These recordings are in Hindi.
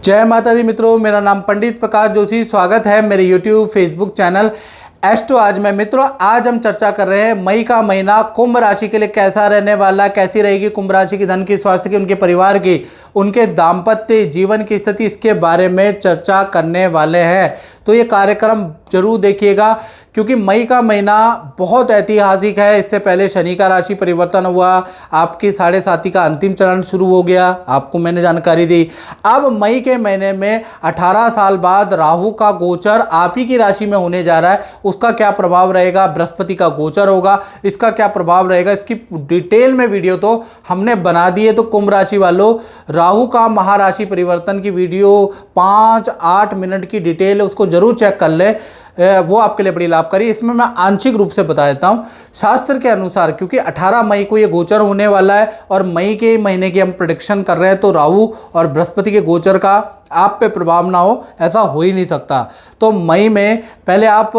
जय माता दी मित्रों, मेरा नाम पंडित प्रकाश जोशी। स्वागत है मेरे YouTube फेसबुक चैनल एस्ट्रो आज में। मित्रों, आज हम चर्चा कर रहे हैं मई का महीना कुंभ राशि के लिए कैसा रहने वाला, कैसी रहेगी कुंभ राशि की धन की, स्वास्थ्य की, उनके परिवार की, उनके दाम्पत्य जीवन की स्थिति, इसके बारे में चर्चा करने वाले हैं। तो ये कार्यक्रम जरूर देखिएगा क्योंकि मई का महीना बहुत ऐतिहासिक है। इससे पहले शनि का राशि परिवर्तन हुआ, आपकी 7.5 का अंतिम चरण शुरू हो गया, आपको मैंने जानकारी दी। अब मई के महीने में 18 साल बाद राहु का गोचर आप ही की राशि में होने जा रहा है। उसका क्या प्रभाव रहेगा, बृहस्पति का गोचर होगा, इसका क्या प्रभाव रहेगा, इसकी डिटेल में वीडियो तो हमने बना दी है। तो कुंभ राशि वालों, राहु का महाराशि परिवर्तन की वीडियो 5-8 मिनट की डिटेल है, उसको जरूर चेक कर ले, वो आपके लिए बड़ी लाभकारी। इसमें मैं आंशिक रूप से बता देता हूँ। शास्त्र के अनुसार क्योंकि 18 मई को ये गोचर होने वाला है और मई के महीने की हम प्रेडिक्शन कर रहे हैं, तो राहु और बृहस्पति के गोचर का आप पे प्रभाव ना हो, ऐसा हो ही नहीं सकता। तो मई में पहले आप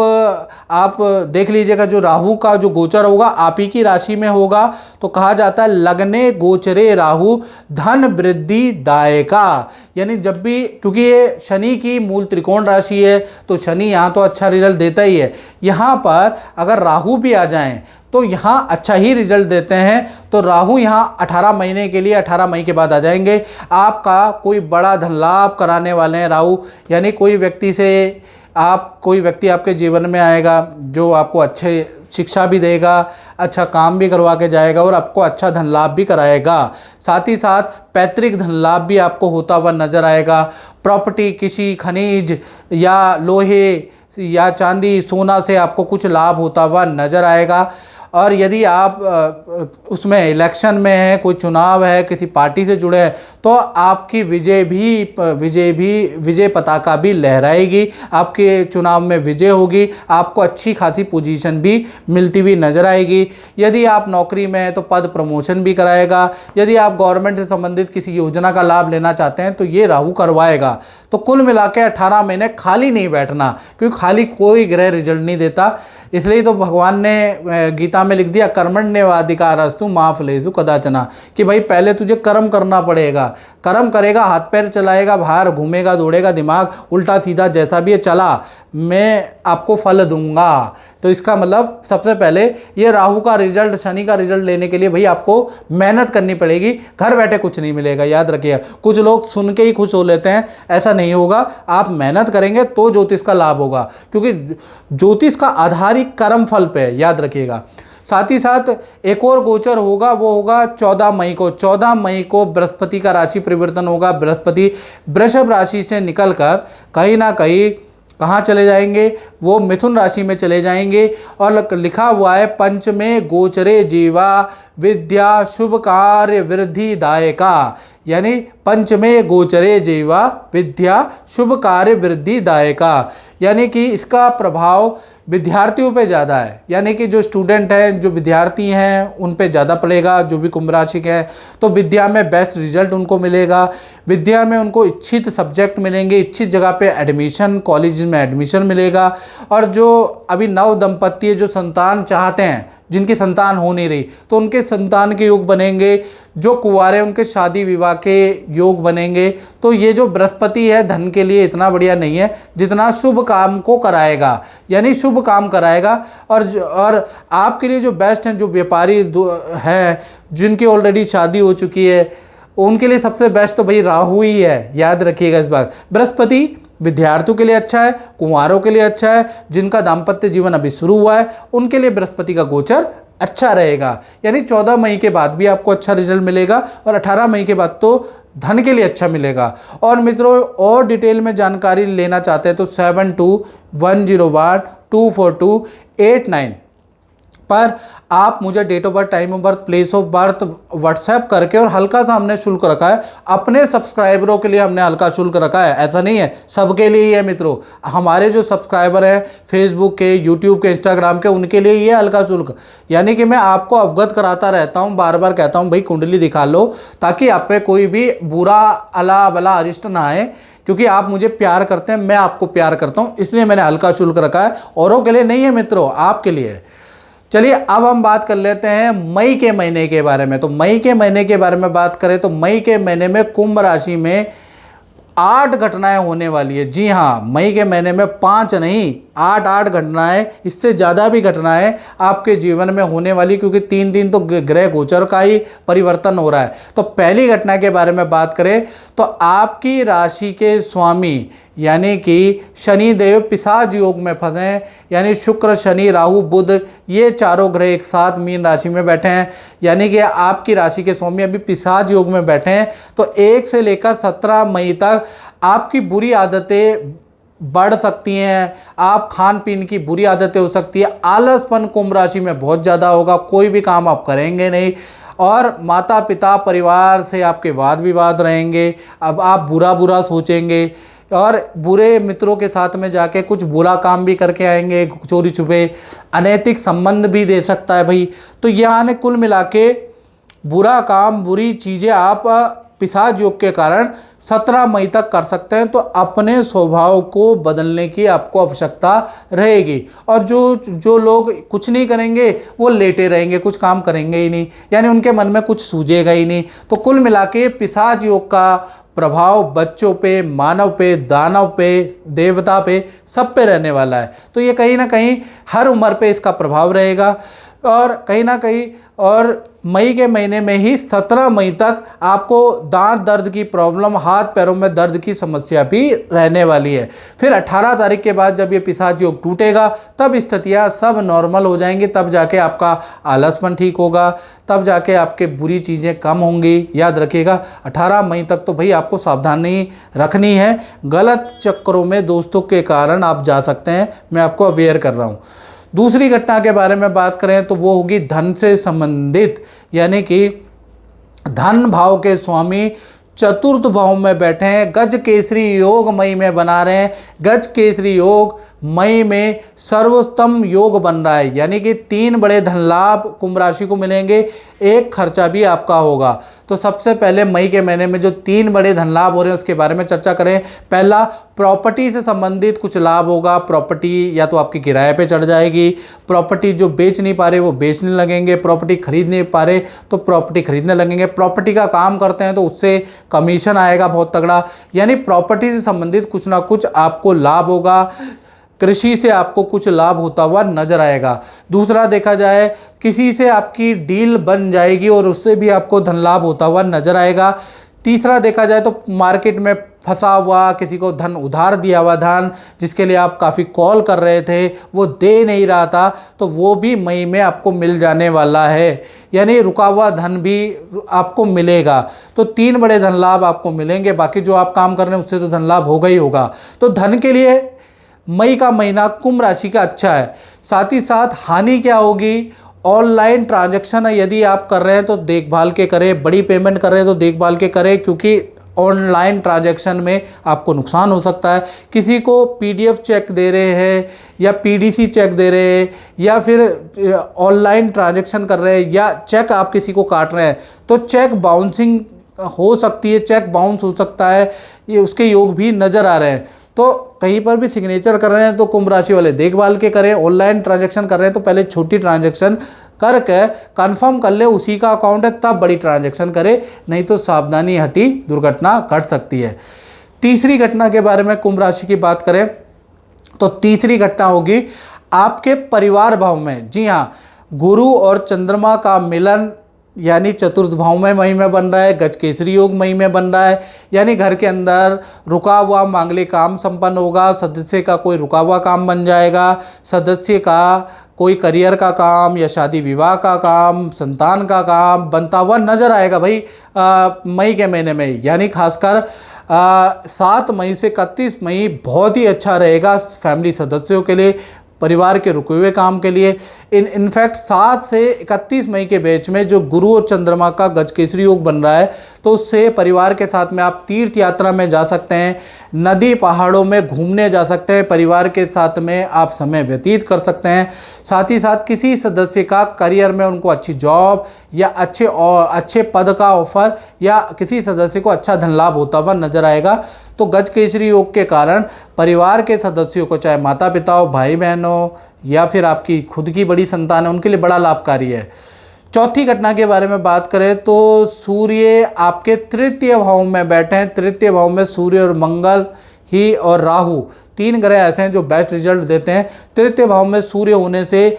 देख लीजिएगा, जो राहु का जो गोचर होगा आप ही की राशि में होगा। तो कहा जाता है लग्ने गोचरे राहु धन वृद्धि दायका, यानी जब भी, क्योंकि ये शनि की मूल त्रिकोण राशि है तो शनि यहाँ तो अच्छा रिजल्ट देता ही है, यहाँ पर अगर राहु भी आ जाएं तो यहाँ अच्छा ही रिजल्ट देते हैं। तो राहु यहाँ 18 महीने के लिए 18 मई के बाद आ जाएंगे। आपका कोई बड़ा धन लाभ कराने वाले हैं राहु, यानी कोई व्यक्ति आपके जीवन में आएगा जो आपको अच्छे शिक्षा भी देगा, अच्छा काम भी करवा के जाएगा और आपको अच्छा धन लाभ भी कराएगा। साथ ही साथ पैतृक धन लाभ भी आपको होता हुआ नजर आएगा। प्रॉपर्टी, किसी खनिज या लोहे या चांदी, सोना से आपको कुछ लाभ होता हुआ नजर आएगा। और यदि आप उसमें इलेक्शन में हैं, कोई चुनाव है, किसी पार्टी से जुड़े हैं, तो आपकी विजय पताका भी लहराएगी, आपके चुनाव में विजय होगी, आपको अच्छी खासी पोजीशन भी मिलती हुई नजर आएगी। यदि आप नौकरी में हैं तो पद प्रमोशन भी कराएगा। यदि आप गवर्नमेंट से संबंधित किसी योजना का लाभ लेना चाहते हैं तो ये राहु करवाएगा। तो कुल मिला के 18 महीने खाली नहीं बैठना, क्योंकि खाली कोई ग्रह रिजल्ट नहीं देता। इसलिए तो भगवान ने गीता में लिख दिया कर्मण्येवाधिकारस्तु मा फलेषु कदाचन, कि भाई पहले तुझे कर्म करना पड़ेगा। कर्म करेगा, हाथ पैर चलाएगा, बाहर घूमेगा, दौड़ेगा, दिमाग उल्टा सीधा जैसा भी है चला, मैं आपको फल दूंगा। तो इसका मतलब सबसे पहले ये राहु का रिजल्ट, शनि का रिजल्ट लेने के लिए भाई आपको मेहनत करनी पड़ेगी, घर बैठे कुछ नहीं मिलेगा, याद रखिएगा। कुछ लोग सुन के ही खुश हो लेते हैं, ऐसा नहीं होगा। आप मेहनत करेंगे तो ज्योतिष का लाभ होगा, क्योंकि ज्योतिष का आधार ही कर्म फल पे है, याद रखिएगा। साथ ही साथ एक और गोचर होगा, वो होगा 14 मई को। 14 मई को बृहस्पति का राशि परिवर्तन होगा। बृहस्पति वृषभ राशि से निकलकर कहीं ना कहीं कहाँ चले जाएंगे, वो मिथुन राशि में चले जाएंगे। और लिखा हुआ है पंचमे गोचरे जीवा विद्या शुभ कार्य वृद्धि दायका, यानी पंचमे गोचरे जीवा विद्या शुभ कार्य वृद्धि दायका, यानी कि इसका प्रभाव विद्यार्थियों पे ज़्यादा है, यानी कि जो स्टूडेंट हैं, जो विद्यार्थी हैं, उन पे ज़्यादा पड़ेगा। जो भी कुंभ राशि के हैं तो विद्या में बेस्ट रिजल्ट उनको मिलेगा, विद्या में उनको इच्छित सब्जेक्ट मिलेंगे, इच्छित जगह पे एडमिशन, कॉलेज में एडमिशन मिलेगा। और जो अभी नव दंपत्ति जो संतान चाहते हैं, जिनकी संतान हो नहीं रही, तो उनके संतान के योग बनेंगे। जो कुंवारे उनके शादी विवाह के योग बनेंगे। तो ये जो बृहस्पति है धन के लिए इतना बढ़िया नहीं है जितना शुभ काम को कराएगा, यानी शुभ काम कराएगा। और आपके लिए जो बेस्ट हैं, जो व्यापारी हैं, जिनकी ऑलरेडी शादी हो चुकी है, उनके लिए सबसे बेस्ट तो भाई राहु ही है, याद रखिएगा इस बात। बृहस्पति विद्यार्थियों के लिए अच्छा है, कुंवारों के लिए अच्छा है, जिनका दाम्पत्य जीवन अभी शुरू हुआ है उनके लिए बृहस्पति का गोचर अच्छा रहेगा। यानी 14 मई के बाद भी आपको अच्छा रिजल्ट मिलेगा और 18 मई के बाद तो धन के लिए अच्छा मिलेगा। और मित्रों, और डिटेल में जानकारी लेना चाहते हैं तो 7210124289 पर आप मुझे date of birth, time of birth, place of birth WhatsApp करके, और हल्का सा हमने शुल्क रखा है अपने सब्सक्राइबरों के लिए, हमने हल्का शुल्क रखा है, ऐसा नहीं है सबके लिए ही है मित्रों। हमारे जो सब्सक्राइबर हैं फेसबुक के, यूट्यूब के, इंस्टाग्राम के, उनके लिए ये हल्का शुल्क, यानी कि मैं आपको अवगत कराता रहता हूँ, बार बार कहता हूँ भाई कुंडली दिखा लो, ताकि आप पे कोई भी बुरा अला बला अरिष्ट ना आए, क्योंकि आप मुझे प्यार करते हैं, मैं आपको प्यार करता हूँ, इसलिए मैंने हल्का शुल्क रखा है। औरों के लिए नहीं है मित्रों, आपके लिए। चलिए अब हम बात कर लेते हैं मई के महीने के बारे में। तो मई के महीने के बारे में बात करें तो मई के महीने में कुंभ राशि में 8 घटनाएं होने वाली है। जी हाँ, मई के महीने में 5 नहीं 8 घटनाएं, इससे ज़्यादा भी घटनाएं आपके जीवन में होने वाली, क्योंकि 3 दिन तो ग्रह गोचर का ही परिवर्तन हो रहा है। तो पहली घटना के बारे में बात करें तो आपकी राशि के स्वामी यानी कि शनि देव पिशाच योग में फंसे हैं, यानी शुक्र शनि राहु बुध ये चारों ग्रह एक साथ मीन राशि में बैठे हैं, यानी कि आपकी राशि के स्वामी अभी पिशाच योग में बैठे हैं। तो 1 से लेकर 17 मई तक आपकी बुरी आदतें बढ़ सकती हैं, आप खान पीन की बुरी आदतें हो सकती है, आलसपन कुंभ राशि में बहुत ज़्यादा होगा, कोई भी काम आप करेंगे नहीं, और माता पिता परिवार से आपके वाद विवाद रहेंगे। अब आप बुरा बुरा सोचेंगे और बुरे मित्रों के साथ में जाके कुछ बुरा काम भी करके आएंगे, चोरी छुपे, अनैतिक संबंध भी दे सकता है भाई। तो यहाँ कुल मिला के बुरा काम बुरी चीज़ें आप पिशाच योग के कारण 17 मई तक कर सकते हैं। तो अपने स्वभाव को बदलने की आपको आवश्यकता रहेगी। और जो लोग कुछ नहीं करेंगे वो लेटे रहेंगे, कुछ काम करेंगे ही नहीं, यानी उनके मन में कुछ सूझेगा ही नहीं। तो कुल मिला के पिशाच योग का प्रभाव बच्चों पे, मानव पे, दानव पे, देवता पे, सब पे रहने वाला है। तो ये कहीं ना कहीं हर उम्र पे इसका प्रभाव रहेगा। और कहीं ना कहीं और मई के महीने में ही 17 मई तक आपको दांत दर्द की प्रॉब्लम, हाथ पैरों में दर्द की समस्या भी रहने वाली है। फिर 18 तारीख के बाद जब ये पिशाच योग टूटेगा तब स्थितियाँ सब नॉर्मल हो जाएंगी, तब जाके आपका आलसपन ठीक होगा, तब जाके आपके बुरी चीज़ें कम होंगी। याद रखिएगा 18 मई तक तो भाई आपको सावधानी रखनी है, गलत चक्करों में दोस्तों के कारण आप जा सकते हैं, मैं आपको अवेयर कर रहा हूँ। दूसरी घटना के बारे में बात करें तो वो होगी धन से संबंधित, यानी कि धन भाव के स्वामी चतुर्थ भाव में बैठे हैं, गज केसरी योग मई में बना रहे हैं। गज केसरी योग मई में सर्वोत्तम योग बन रहा है, यानी कि 3 बड़े धन लाभ कुंभ राशि को मिलेंगे, एक खर्चा भी आपका होगा। तो सबसे पहले मई के महीने में जो 3 बड़े धन लाभ हो रहे हैं उसके बारे में चर्चा करें। पहला, प्रॉपर्टी से संबंधित कुछ लाभ होगा। प्रॉपर्टी या तो आपकी किराए पे चढ़ जाएगी, प्रॉपर्टी जो बेच नहीं पा रहे वो बेचने लगेंगे, प्रॉपर्टी खरीद नहीं पा रहे तो प्रॉपर्टी खरीदने लगेंगे, प्रॉपर्टी का काम करते हैं तो उससे कमीशन आएगा बहुत तगड़ा, यानी प्रॉपर्टी से संबंधित कुछ ना कुछ आपको लाभ होगा। कृषि से आपको कुछ लाभ होता हुआ नजर आएगा। दूसरा देखा जाए किसी से आपकी डील बन जाएगी और उससे भी आपको धन लाभ होता हुआ नजर आएगा। तीसरा देखा जाए तो मार्केट में फंसा हुआ, किसी को धन उधार दिया हुआ धन जिसके लिए आप काफ़ी कॉल कर रहे थे वो दे नहीं रहा था, तो वो भी मई में आपको मिल जाने वाला है, यानी रुका हुआ धन भी आपको मिलेगा। तो 3 बड़े धन लाभ आपको मिलेंगे, बाकी जो आप काम कर रहे हैं उससे तो धन लाभ होगा ही होगा। तो धन के लिए मई का महीना कुंभ राशि का अच्छा है। साथ ही साथ हानि क्या होगी, ऑनलाइन ट्रांजैक्शन यदि आप कर रहे हैं तो देखभाल के करें, बड़ी पेमेंट कर रहे हैं तो देखभाल के करें, क्योंकि ऑनलाइन ट्रांजैक्शन में आपको नुकसान हो सकता है। किसी को पीडीएफ चेक दे रहे हैं या पीडीसी चेक दे रहे हैं या फिर ऑनलाइन ट्रांजैक्शन कर रहे हैं या चेक आप किसी को काट रहे हैं तो चेक बाउंसिंग हो सकती है, चेक बाउंस हो सकता है, ये उसके योग भी नज़र आ रहे हैं। तो कहीं पर भी सिग्नेचर कर रहे हैं तो कुंभ राशि वाले देखभाल के करें। ऑनलाइन ट्रांजैक्शन कर रहे हैं तो पहले छोटी ट्रांजैक्शन करके कंफर्म कर ले उसी का अकाउंट है तब बड़ी ट्रांजैक्शन करे, नहीं तो सावधानी हटी दुर्घटना घट सकती है। तीसरी घटना के बारे में कुंभ राशि की बात करें तो तीसरी घटना होगी आपके परिवार भाव में। जी हाँ, गुरु और चंद्रमा का मिलन यानी चतुर्थ भाव में मई में बन रहा है, गज केसरी योग मई में बन रहा है, यानी घर के अंदर रुका हुआ मांगलिक काम संपन्न होगा, सदस्य का कोई रुका हुआ काम बन जाएगा, सदस्य का कोई करियर का काम या शादी विवाह का काम, संतान का काम बनता हुआ नजर आएगा भाई मई के महीने में। यानी खासकर 7 मई से 31 मई बहुत ही अच्छा रहेगा फैमिली सदस्यों के लिए, परिवार के रुके हुए काम के लिए। इनफैक्ट 7 से 31 मई के बीच में जो गुरु और चंद्रमा का गज केसरी योग बन रहा है तो उससे परिवार के साथ में आप तीर्थ यात्रा में जा सकते हैं, नदी पहाड़ों में घूमने जा सकते हैं, परिवार के साथ में आप समय व्यतीत कर सकते हैं। साथ ही साथ किसी सदस्य का करियर में उनको अच्छी जॉब या अच्छे पद का ऑफर या किसी सदस्य को अच्छा धन लाभ होता हुआ नजर आएगा। तो गज केसरी योग के कारण परिवार के सदस्यों को, चाहे माता पिता हो, भाई बहन हो या फिर आपकी खुद की बड़ी संतान है, उनके लिए बड़ा लाभकारी है। चौथी घटना के बारे में बात करें तो सूर्य आपके तृतीय भाव में बैठे हैं। तृतीय भाव में सूर्य और मंगल ही और राहु, 3 ग्रह ऐसे हैं जो बेस्ट रिजल्ट देते हैं। तृतीय भाव में सूर्य होने से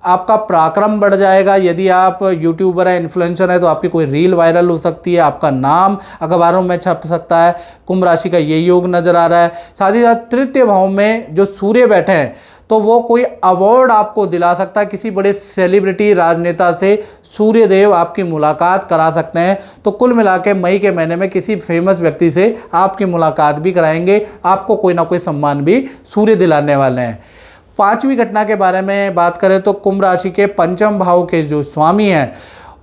आपका पराक्रम बढ़ जाएगा। यदि आप यूट्यूबर हैं, इन्फ्लुएंसर हैं, तो आपकी कोई रील वायरल हो सकती है, आपका नाम अखबारों में छप सकता है। कुंभ राशि का ये योग नज़र आ रहा है। साथ ही साथ तृतीय भाव में जो सूर्य बैठे हैं तो वो कोई अवार्ड आपको दिला सकता है। किसी बड़े सेलिब्रिटी राजनेता से सूर्यदेव आपकी मुलाकात करा सकते हैं। तो कुल मिला के मई के महीने में किसी फेमस व्यक्ति से आपकी मुलाकात भी कराएंगे, आपको कोई ना कोई सम्मान भी सूर्य दिलाने वाले हैं। 5वीं घटना के बारे में बात करें तो कुंभ राशि के पंचम भाव के जो स्वामी हैं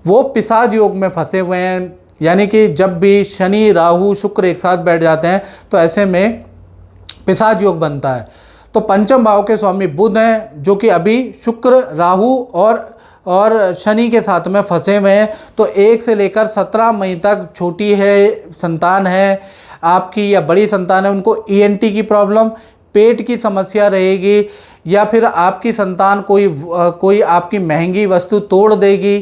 वो पिशाच योग में फंसे हुए हैं। यानी कि जब भी शनि, राहु, शुक्र एक साथ बैठ जाते हैं तो ऐसे में पिशाच योग बनता है। तो पंचम भाव के स्वामी बुध हैं, जो कि अभी शुक्र, राहु और शनि के साथ में फंसे हुए हैं। तो 1 से लेकर 17 मई तक छोटी है संतान है आपकी या बड़ी संतान है, उनको ENT की प्रॉब्लम, पेट की समस्या रहेगी, या फिर आपकी संतान कोई आपकी महंगी वस्तु तोड़ देगी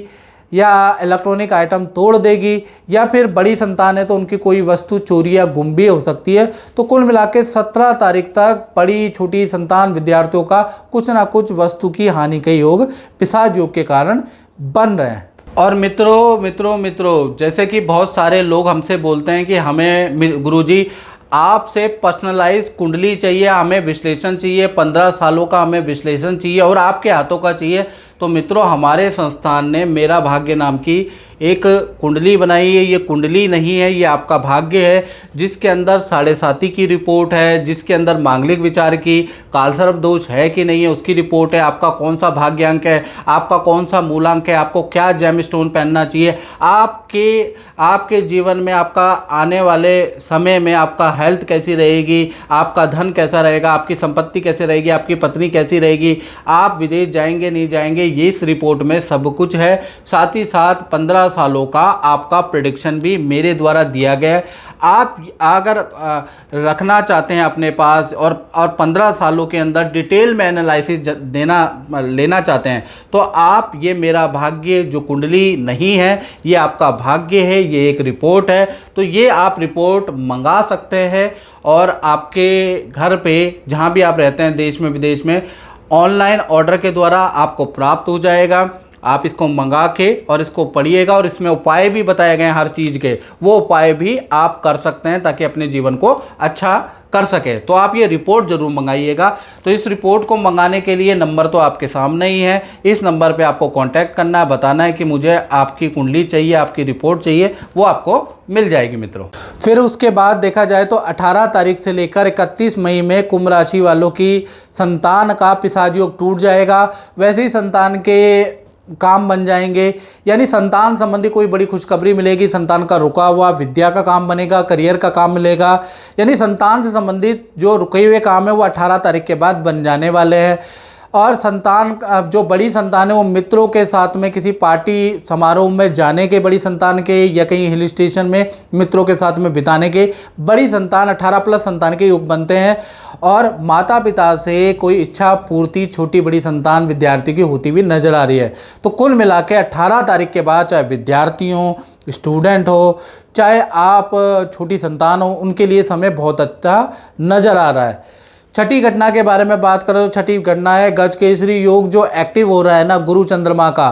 या इलेक्ट्रॉनिक आइटम तोड़ देगी, या फिर बड़ी संतान है तो उनकी कोई वस्तु चोरी या गुम भी हो सकती है। तो कुल मिला के 17 तारीख तक बड़ी छोटी संतान विद्यार्थियों का कुछ ना कुछ वस्तु की हानि के योग पिशाच योग के कारण बन रहे हैं। और मित्रों जैसे कि बहुत सारे लोग हमसे बोलते हैं कि हमें गुरुजी आपसे पर्सनलाइज कुंडली चाहिए, हमें विश्लेषण चाहिए, 15 सालों का हमें विश्लेषण चाहिए और आपके हाथों का चाहिए। तो मित्रों, हमारे संस्थान ने मेरा भाग्य नाम की एक कुंडली बनाई है। ये कुंडली नहीं है, ये आपका भाग्य है, जिसके अंदर 7.5 की रिपोर्ट है, जिसके अंदर मांगलिक विचार की, कालसर्प दोष है कि नहीं है उसकी रिपोर्ट है, आपका कौन सा भाग्यांक है, आपका कौन सा मूलांक है, आपको क्या जेम स्टोन पहनना चाहिए, आपके जीवन में आपका आने वाले समय में आपका हेल्थ कैसी रहेगी, आपका धन कैसा रहेगा, आपकी संपत्ति कैसे रहेगी, आपकी पत्नी कैसी रहेगी, आप विदेश जाएंगे नहीं जाएंगे, ये इस रिपोर्ट में सब कुछ है। साथ ही साथ 15 सालों का आपका प्रेडिक्शन भी मेरे द्वारा दिया गया है। आप अगर रखना चाहते हैं अपने पास और 15 सालों के अंदर डिटेल में एनालिसिस लेना चाहते हैं तो आप ये मेरा भाग्य जो कुंडली नहीं है, ये आपका भाग्य है, ये एक रिपोर्ट है। तो ये आप रिपोर्ट मंगा सकते हैं और आपके घर पे जहाँ भी आप रहते हैं, देश में विदेश में, ऑनलाइन ऑर्डर के द्वारा आपको प्राप्त हो जाएगा। आप इसको मंगा के और इसको पढ़िएगा और इसमें उपाय भी बताए गए हैं हर चीज़ के, वो उपाय भी आप कर सकते हैं ताकि अपने जीवन को अच्छा कर सके। तो आप ये रिपोर्ट ज़रूर मंगाइएगा। तो इस रिपोर्ट को मंगाने के लिए नंबर तो आपके सामने ही है, इस नंबर पे आपको कांटेक्ट करना है, बताना है कि मुझे आपकी कुंडली चाहिए, आपकी रिपोर्ट चाहिए, वो आपको मिल जाएगी मित्रों। फिर उसके बाद देखा जाए तो 18 तारीख से लेकर 31 मई में कुंभ राशि वालों की संतान का पिशाच योग टूट जाएगा। वैसे ही संतान के काम बन जाएंगे, यानी संतान संबंधी कोई बड़ी खुशखबरी मिलेगी, संतान का रुका हुआ विद्या का काम बनेगा, करियर का काम मिलेगा। यानी संतान से संबंधित जो रुके हुए काम है वो 18 तारीख के बाद बन जाने वाले हैं। और संतान जो बड़ी संतान है वो मित्रों के साथ में किसी पार्टी समारोह में जाने के, बड़ी संतान के, या कहीं हिल स्टेशन में मित्रों के साथ में बिताने के, बड़ी संतान 18+ संतान के योग बनते हैं। और माता पिता से कोई इच्छा पूर्ति छोटी बड़ी संतान विद्यार्थी की होती हुई नजर आ रही है। तो कुल मिला के 18 तारीख के बाद चाहे विद्यार्थी हो, स्टूडेंट हो, चाहे आप छोटी संतान हो, उनके लिए समय बहुत अच्छा नज़र आ रहा है। छठी घटना के बारे में बात करें तो छठी घटना है गज केसरी योग जो एक्टिव हो रहा है ना गुरु चंद्रमा का,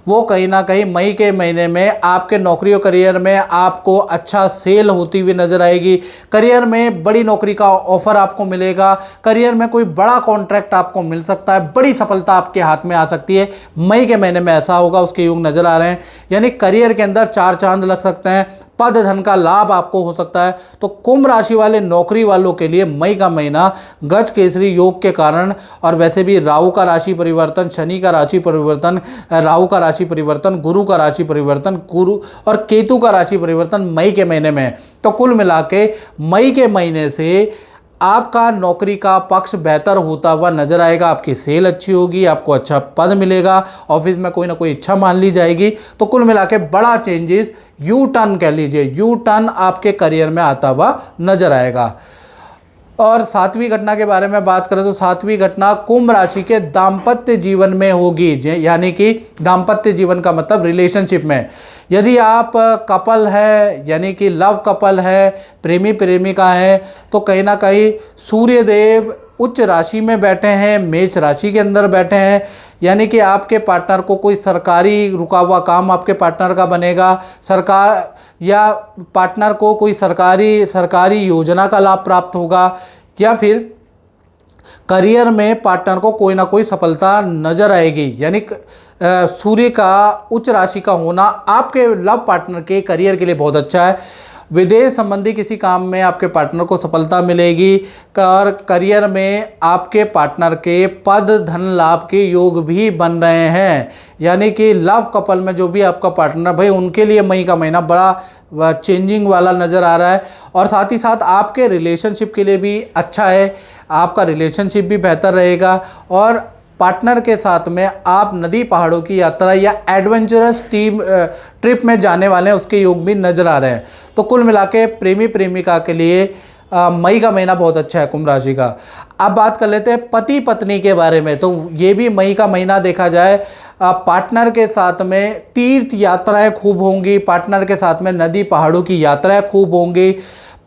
वो कहीं ना कहीं मई के महीने में आपके नौकरी और करियर में आपको अच्छा सेल होती हुई नजर आएगी। करियर में बड़ी नौकरी का ऑफर आपको मिलेगा, करियर में कोई बड़ा कॉन्ट्रैक्ट आपको मिल सकता है, बड़ी सफलता आपके हाथ में आ सकती है। मई के महीने में ऐसा होगा, उसके योग नजर आ रहे हैं। यानी करियर के अंदर 4 चांद लग सकते हैं, पद धन का लाभ आपको हो सकता है। तो कुंभ राशि वाले नौकरी वालों के लिए मई का महीना गज केसरी योग के कारण, और वैसे भी राहु का राशि परिवर्तन, शनि का राशि परिवर्तन, राहु का राशि परिवर्तन, गुरु का राशि परिवर्तन, गुरु और केतु का राशि परिवर्तन मई के महीने में। तो कुल मिला के मई के महीने से आपका नौकरी का पक्ष बेहतर होता हुआ नजर आएगा, आपकी सेल अच्छी होगी, आपको अच्छा पद मिलेगा, ऑफिस में कोई ना कोई इच्छा मान ली जाएगी। तो कुल मिला के बड़ा चेंजेस, यू टर्न कह लीजिए, यू टर्न आपके करियर में आता हुआ नजर आएगा। और सातवीं घटना के बारे में बात करें तो सातवीं घटना कुंभ राशि के दाम्पत्य जीवन में होगी, यानी कि दाम्पत्य जीवन का मतलब रिलेशनशिप में। यदि आप कपल है, यानी कि लव कपल है, प्रेमी प्रेमिका है, तो कहीं ना कहीं सूर्य देव उच्च राशि में बैठे हैं, मेष राशि के अंदर बैठे हैं, यानी कि आपके पार्टनर को कोई सरकारी रुका हुआ काम आपके पार्टनर का बनेगा, सरकार या पार्टनर को कोई सरकारी योजना का लाभ प्राप्त होगा, या फिर करियर में पार्टनर को कोई ना कोई सफलता नजर आएगी। यानी सूर्य का उच्च राशि का होना आपके लव पार्टनर के करियर के लिए बहुत अच्छा है। विदेश संबंधी किसी काम में आपके पार्टनर को सफलता मिलेगी और करियर में आपके पार्टनर के पद धन लाभ के योग भी बन रहे हैं। यानी कि लव कपल में जो भी आपका पार्टनर भाई, उनके लिए मई का महीना बड़ा चेंजिंग वाला नज़र आ रहा है। और साथ ही साथ आपके रिलेशनशिप के लिए भी अच्छा है, आपका रिलेशनशिप भी बेहतर रहेगा और पार्टनर के साथ में आप नदी पहाड़ों की यात्रा या एडवेंचरस ट्रिप में जाने वाले हैं, उसके योग भी नज़र आ रहे हैं। तो कुल मिला के प्रेमी प्रेमिका के लिए मई का महीना बहुत अच्छा है कुंभ राशि का। अब बात कर लेते हैं पति पत्नी के बारे में। तो ये भी मई का महीना देखा जाए, पार्टनर के साथ में तीर्थ यात्राएं खूब होंगी, पार्टनर के साथ में नदी पहाड़ों की यात्राएं खूब होंगी,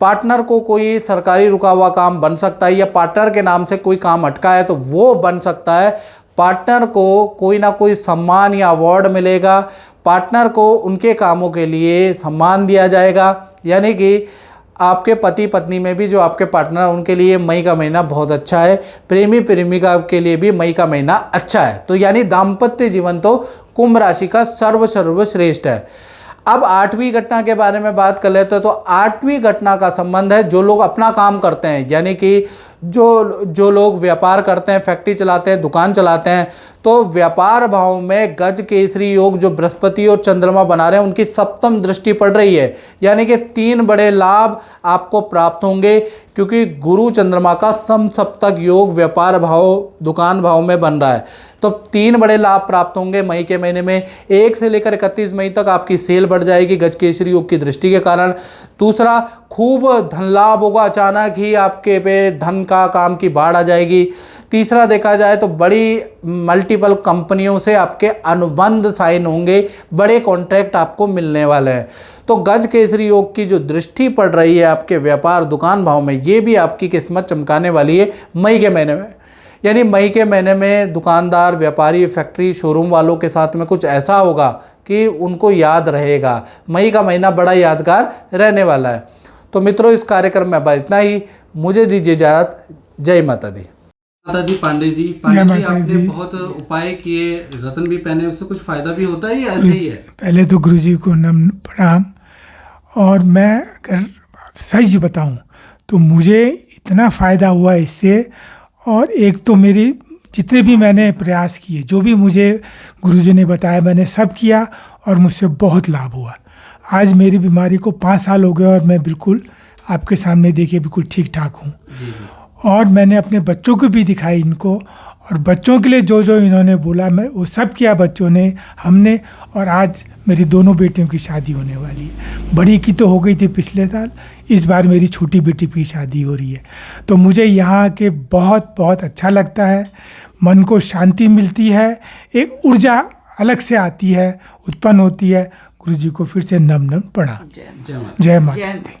पार्टनर को कोई सरकारी रुका हुआ काम बन सकता है, या पार्टनर के नाम से कोई काम अटका है तो वो बन सकता है, पार्टनर को कोई ना कोई सम्मान या अवार्ड मिलेगा, पार्टनर को उनके कामों के लिए सम्मान दिया जाएगा। यानी कि आपके पति पत्नी में भी जो आपके पार्टनर उनके लिए मई का महीना बहुत अच्छा है, प्रेमी प्रेमिका के लिए भी मई का महीना अच्छा है। तो यानी दाम्पत्य जीवन तो कुंभ राशि का सर्वश्रेष्ठ है। अब आठवीं घटना के बारे में बात कर लेते हैं। तो आठवीं घटना का संबंध है जो लोग अपना काम करते हैं, यानी कि जो लोग व्यापार करते हैं, फैक्ट्री चलाते हैं, दुकान चलाते हैं, तो व्यापार भाव में गज केसरी योग जो बृहस्पति और चंद्रमा बना रहे हैं उनकी सप्तम दृष्टि पड़ रही है। यानी कि 3 बड़े लाभ आपको प्राप्त होंगे, क्योंकि गुरु चंद्रमा का समसप्तक योग व्यापार भाव दुकान भाव में बन रहा है। तो 3 बड़े लाभ प्राप्त होंगे मई के महीने में। 1 से लेकर 31 मई तक आपकी सेल बढ़ जाएगी गज केसरी योग की दृष्टि के कारण। दूसरा, खूब धन लाभ होगा, अचानक ही आपके पे धन का काम की बाढ़ आ जाएगी। तीसरा, देखा जाए तो बड़ी मल्टीपल कंपनियों से आपके अनुबंध साइन होंगे, बड़े कॉन्ट्रैक्ट आपको मिलने वाले हैं। तो गज केसरी योग की जो दृष्टि पड़ रही है आपके व्यापार दुकान भाव में, ये भी आपकी किस्मत चमकाने वाली है मई के महीने में। यानी मई के महीने में दुकानदार, व्यापारी, फैक्ट्री, शोरूम वालों के साथ में कुछ ऐसा होगा कि उनको याद रहेगा। मई का महीना बड़ा यादगार रहने वाला है। तो मित्रों, इस कार्यक्रम में इतना ही। मुझे दीजिए इजाज़त। जय माता दी। माता दी पांडे जी, आपने बहुत उपाय किए, रत्न भी पहने, उससे कुछ फायदा भी होता है या ऐसे ही है? पहले तो गुरुजी को नमन प्रणाम। और मैं अगर सच बताऊं तो मुझे इतना फ़ायदा हुआ इससे, और एक तो मेरी जितने भी मैंने प्रयास किए, जो भी मुझे गुरुजी ने बताया मैंने सब किया और मुझसे बहुत लाभ हुआ। आज मेरी बीमारी को 5 साल हो गए और मैं बिल्कुल आपके सामने देखिए बिल्कुल ठीक ठाक हूँ। और मैंने अपने बच्चों को भी दिखाई इनको, और बच्चों के लिए जो जो इन्होंने बोला मैं वो सब किया बच्चों ने, हमने। और आज मेरी दोनों बेटियों की शादी होने वाली है। बड़ी की तो हो गई थी पिछले साल, इस बार मेरी छोटी बेटी की शादी हो रही है। तो मुझे यहाँ के बहुत बहुत अच्छा लगता है, मन को शांति मिलती है, एक ऊर्जा अलग से आती है, उत्पन्न होती है। गुरुजी को फिर से नम नम प्रणाम। जय माता दी।